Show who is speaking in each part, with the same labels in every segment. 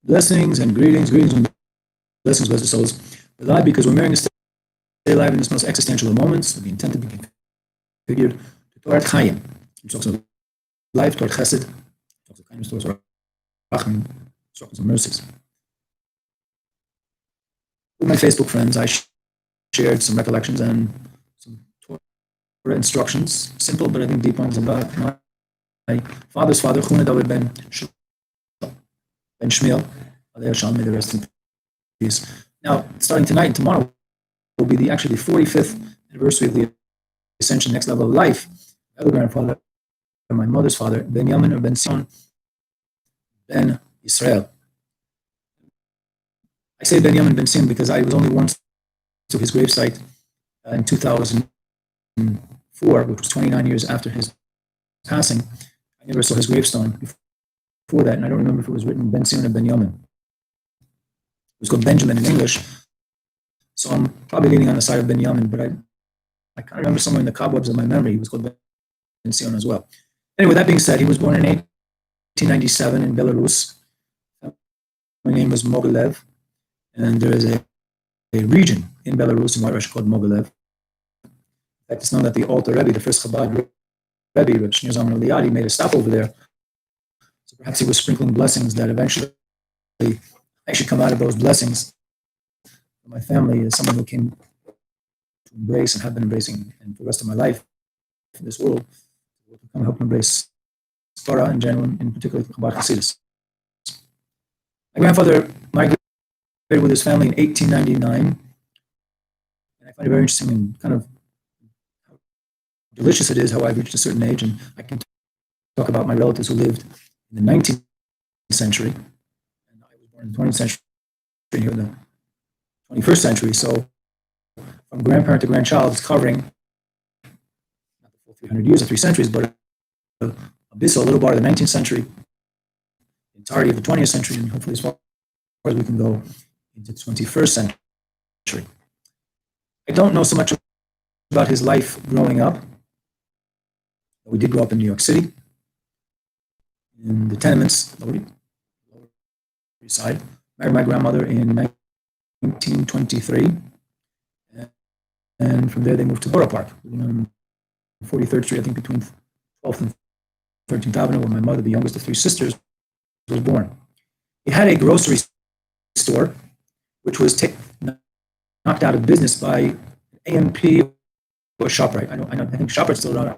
Speaker 1: Blessings and greetings and blessings, blessed souls. We're live because we're marrying to stay alive in this most existential of moments, with the intent to be configured to Torah Chaim, which talks of life, Torah Chesed, talks of kindness, Torah Rachman, talks of mercies. With my Facebook friends, I shared some recollections and some Torah instructions, simple but I think deep ones about my father's father, Chuna David ben Shmuel. May the rest in peace. Now, starting tonight and tomorrow will be the 45th anniversary of the ascension, next level of life. My other grandfather, my mother's father, Benyamin or Ben Yisroel. I say Benyamin Ben Sion because I was only once to his gravesite in 2004, which was 29 years after his passing. I never saw his gravestone before that, and I don't remember if it was written Ben Sion or Benyamin. It was called Benjamin in English, so I'm probably leaning on the side of Benyamin, but I kind of remember somewhere in the cobwebs of my memory he was called Ben Sion as well. Anyway, that being said, he was born in 1897 in Belarus. My name was Mogilev, and there is a region in Belarus, in Russia, called Mogilev. In fact, it's known that the Alter Rebbe, the first Chabad Rebbe, Reb Shneur Zalman Eliade, made a stop over there. So perhaps he was sprinkling blessings that eventually I should come out of those blessings. My family is someone who came to embrace and have been embracing, and for the rest of my life in this world, will come help embrace Torah in general, in particular Chabad Hasidus. My grandfather migrated with his family in 1899, and I find it very interesting and kind of how delicious it is how I've reached a certain age, and I can talk about my relatives who lived in the 19th century, and I was born in the 20th century, here in the 21st century. So from grandparent to grandchild, it's covering not the full 300 years or 3 centuries, but a little part of the 19th century, the entirety of the 20th century, and hopefully as far as we can go into the 21st century. I don't know so much about his life growing up. We did grow up in New York City, in the tenements, Lower East Side. Married my grandmother in 1923, and from there they moved to Borough Park, on 43rd Street, I think between 12th and 13th Avenue, where my mother, the youngest of 3 sisters, was born. He had a grocery store, which was knocked out of business by AMP or ShopRite. I think ShopRite's still around.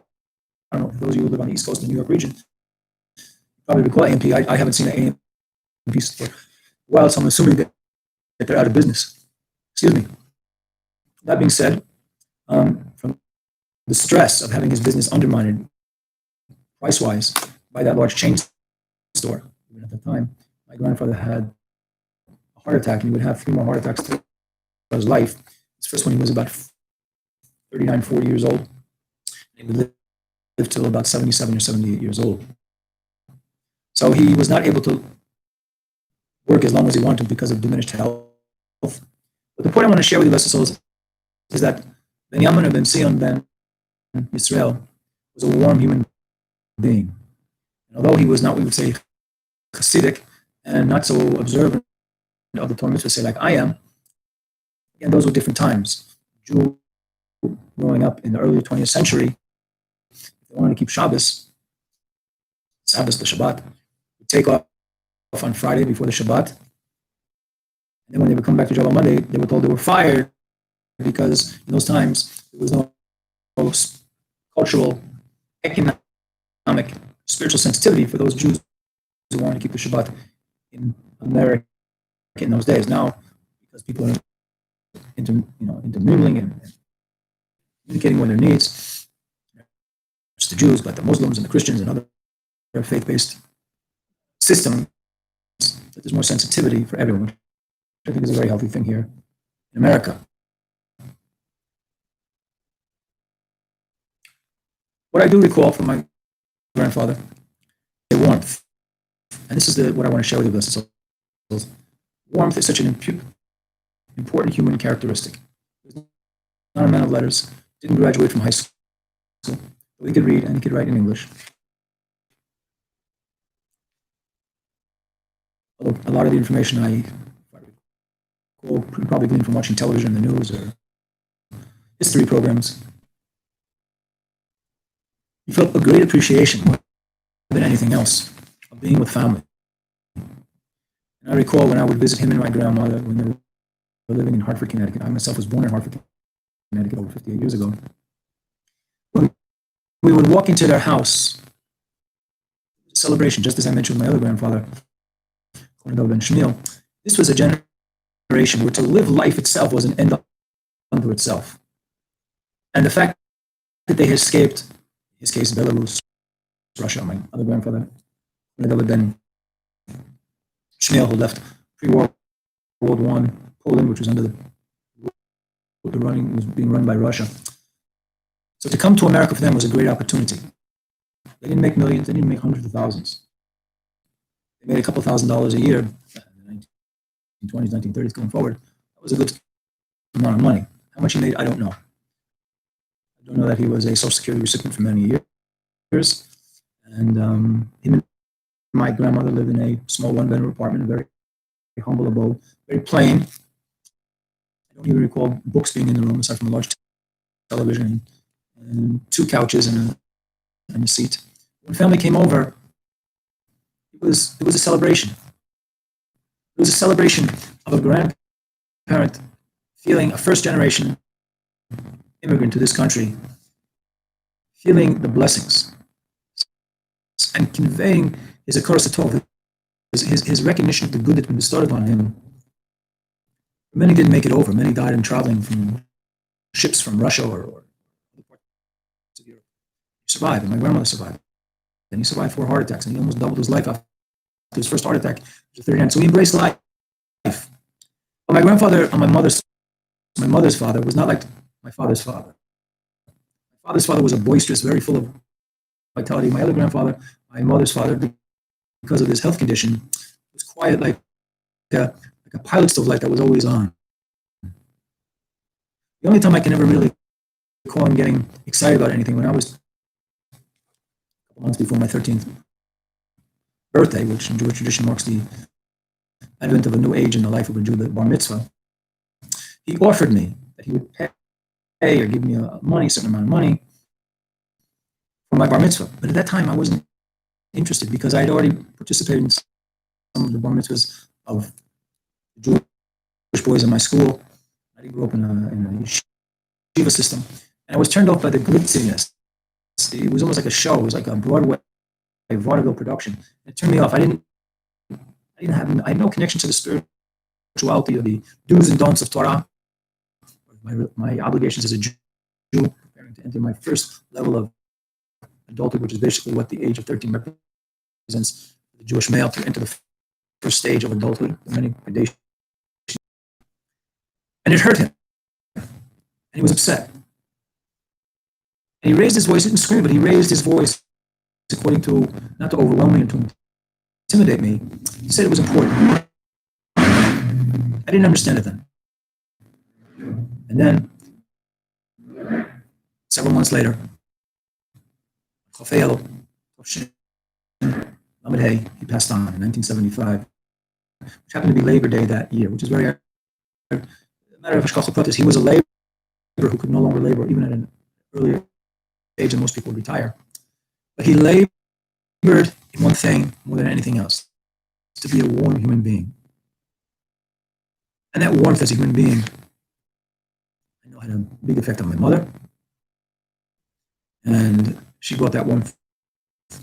Speaker 1: I don't know if those of you who live on the East Coast, the New York region, probably recall AMP. I haven't seen an AMP store. Well, so I'm assuming that they're out of business. Excuse me. That being said, from the stress of having his business undermined price-wise by that large chain store, even at the time, my grandfather had a heart attack, and he would have 3 more heart attacks throughout his life. His first one, he was about 39, 40 years old. He would live till about 77 or 78 years old. So he was not able to work as long as he wanted because of diminished health. But the point I want to share with you, blessed souls, is that Benyamin or Ben Sion Ben Yisroel was a warm human being. And although he was not, we would say, Hasidic and not so observant of the Torah mitzvah, say like I am, again, those were different times. Jew growing up in the early 20th century, if they wanted to keep Shabbos, the Shabbat, would take off on Friday before the Shabbat. And then when they would come back to job on Monday, they were told they were fired because in those times there was no cultural, economic, spiritual sensitivity for those Jews who wanted to keep the Shabbat in America in those days. Now, because people are intermingling and communicating with their needs, not just the Jews, but the Muslims and the Christians and other faith-based systems, that there's more sensitivity for everyone, which I think is a very healthy thing here in America. What I do recall from my grandfather, a warmth, and this is what I want to share with you, blessed souls. Warmth is such an important human characteristic. He was not a man of letters, didn't graduate from high school, but he could read and he could write in English. Although a lot of the information I recall probably gleaned from watching television, the news, or history programs. He felt a great appreciation more than anything else of being with family. And I recall when I would visit him and my grandmother when they were living in Hartford, Connecticut. I myself was born in Hartford, Connecticut over 58 years ago. When we would walk into their house, celebration, just as I mentioned with my other grandfather, Ben Shmuel. This was a generation where to live life itself was an end unto itself. And the fact that they escaped, in his case, Belarus, Russia, my other grandfather, Ben Shmuel, who left pre-World War I, Poland, which was under the running, was being run by Russia. So to come to America for them was a great opportunity. They didn't make millions, they didn't make hundreds of thousands. They made a couple $1,000s a year in the 1920s, 1930s going forward. That was a good amount of money. How much he made, I don't know. I don't know that he was a Social Security recipient for many years. And him and my grandmother lived in a small one-bedroom apartment, a very humble abode, very plain. I don't even recall books being in the room aside from a large television and two couches and a seat. When family came over, it was a celebration. It was a celebration of a grandparent feeling a first-generation immigrant to this country, feeling the blessings and conveying his akara satov, his recognition of the good that's been bestowed upon him. Many didn't make it over. Many died in traveling from ships from Russia or other parts of Europe. He survived, and my grandmother survived. And he survived 4 heart attacks, and he almost doubled his life after his first heart attack. He was 39. So he embraced life. But my grandfather on my mother's father was not like my father's father. My father's father was a boisterous, very full of vitality. My other grandfather, my mother's father, because of his health condition, was quiet like a pilot stove light that was always on. The only time I can ever really recall him getting excited about anything when I was a couple months before my 13th birthday, which in Jewish tradition marks the advent of a new age in the life of a Jew, the bar mitzvah. He offered me that he would pay or give me a certain amount of money for my bar mitzvah. But at that time, I wasn't interested because I had already participated in some of the bar mitzvahs of the Jewish boys in my school. I grew up in a yeshiva system, and I was turned off by the glitziness. It was almost like a show. It was like a Broadway vaudeville production. It turned me off. I had no connection to the spirituality of the do's and don'ts of Torah. My obligations as a Jew, preparing to enter my first level of adulthood, which is basically what the age of 13 represents for the Jewish male to enter the first stage of adulthood, the many gradations. And it hurt him. And he was upset. And he raised his voice, he didn't scream, but he raised his voice according to, not to overwhelm me and to intimidate me. He said it was important. I didn't understand it then. And then, several months later, he passed on in 1975, which happened to be Labor Day that year, which is very a matter of hashgacha pratis. He was a laborer who could no longer labor, even at an earlier age than most people would retire. But he labored in one thing more than anything else, to be a warm human being. And that warmth as a human being, I know, had a big effect on my mother. And she brought that warmth,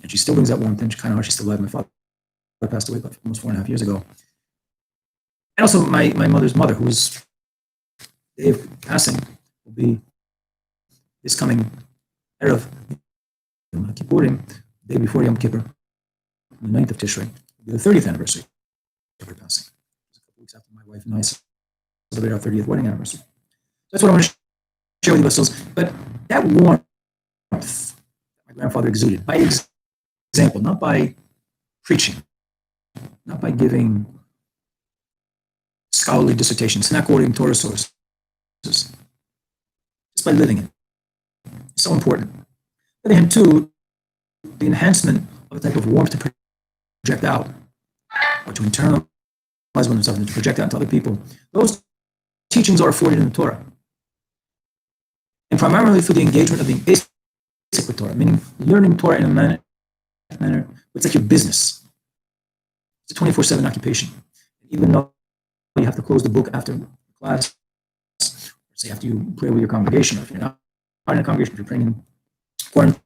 Speaker 1: and she still brings that warmth, and she's still alive. My father passed away about almost 4.5 years ago. And also my mother's mother, who was day of passing, will be this coming Erev Yom Kippurim, the day before Yom Kippur, the 9th of Tishrei, will be the 30th anniversary of her passing. It was a couple weeks after my wife and I celebrated our 30th wedding anniversary. That's what I want to share with you, Bustles. But that warmth that my grandfather exuded, by example, not by preaching, not by giving scholarly dissertations, not quoting Torah sources, just by living it. It's so important. On the other hand, too, the enhancement of a type of warmth to project out or to internalize one themselves and to project out to other people, those teachings are afforded in the Torah. And primarily through the engagement of being basic with Torah, meaning learning Torah in a manner it's like your business. It's a 24/7 occupation. Even though you have to close the book after class, say after you pray with your congregation, or if you're not in a congregation, if you're praying in quarantine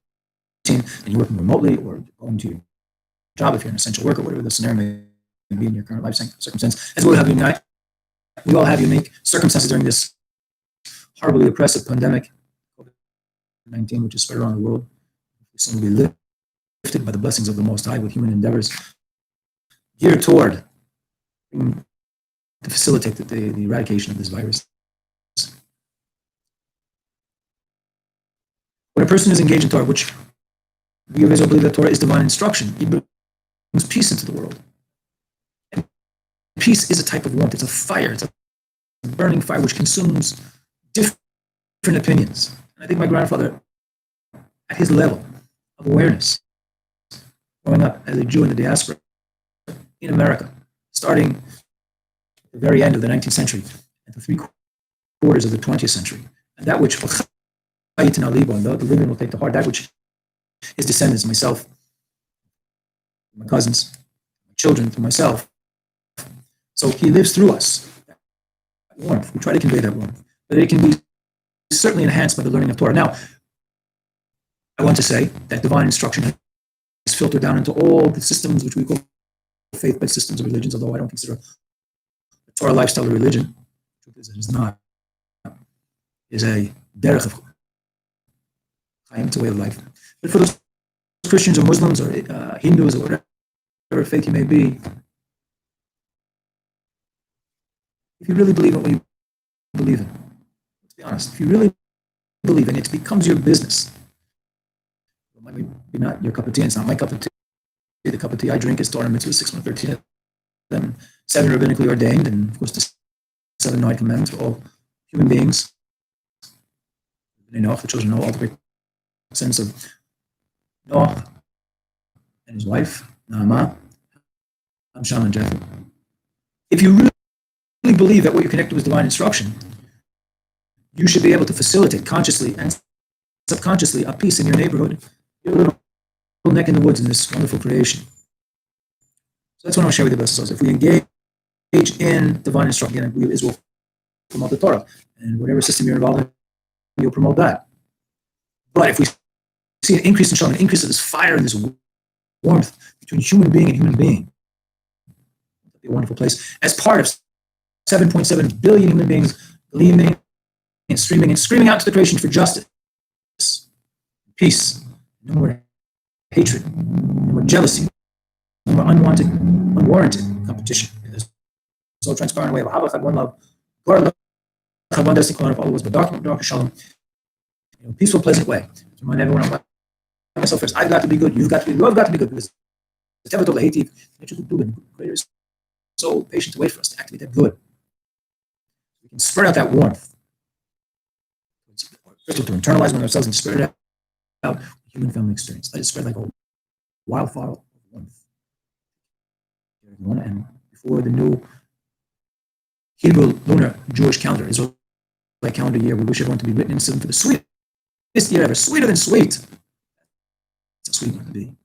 Speaker 1: and you're working remotely or going to your job, if you're an essential worker, whatever the scenario may be in your current life circumstance, as well as we all have unique circumstances during this horribly oppressive pandemic, COVID-19, which is spread around the world. Soon will be lifted by the blessings of the Most High with human endeavors geared toward to facilitate the eradication of this virus. When a person is engaged in Torah, which we of Israel believe that Torah is divine instruction, it brings peace into the world. And peace is a type of warmth. It's a fire. It's a burning fire which consumes different opinions. And I think my grandfather, at his level of awareness, growing up as a Jew in the diaspora in America, starting at the very end of the 19th century and the 3/4 of the 20th century, and that which the living will take to heart, that which his descendants, myself, my cousins, my children, through myself. So he lives through us. That warmth. We try to convey that warmth, but it can be certainly enhanced by the learning of Torah. Now, I want to say that divine instruction is filtered down into all the systems which we call faith-based systems of religions, although I don't consider the Torah lifestyle a religion. The truth is, it is not. It is a derech of Chaim, it's a way of life. But for those Christians or Muslims or Hindus or whatever faith you may be, if you really believe in what you believe in, let's be honest, if you really believe in it, it becomes your business. It might be not your cup of tea, and it's not my cup of tea. The cup of tea I drink is Torah Mitzvah 613 of them, 7 rabbinically ordained, and of course the 7 Noahide commandments for all human beings. They know, the children know all the great sense of Noah and his wife, Naamah, Hamsham, and Japheth. If you really believe that what you're connected with divine instruction, you should be able to facilitate consciously and subconsciously a peace in your neighborhood, your little neck in the woods in this wonderful creation. So that's what I want to share with you about ourselves. If we engage in divine instruction, again, we will promote the Torah, and whatever system you're involved in, you'll promote that. But if we see an increase in shalom, an increase of this fire and this warmth between human being and human being, it'll be a wonderful place. As part of 7.7 billion human beings gleaming and screaming out to the creation for justice, peace, no more hatred, no more jealousy, no more unwarranted competition. There's so transparent way of Ahavachad, one love, God, one destiny, of all of us, but dark shalom, peaceful, pleasant way. To remind everyone of myself first. I've got to be good. You've got to be. We've got to be good because the Teva told Haiti, Creator is so patient to wait for us to activate that good. We can spread out that warmth. First, to internalize one ourselves and spread it out with human family experience. Let it spread like a wildfire of warmth. And before the new Hebrew lunar Jewish calendar, Israel calendar year, we wish everyone to be written in for the sweetest year ever, sweeter than sweet. It's a sweet one to be.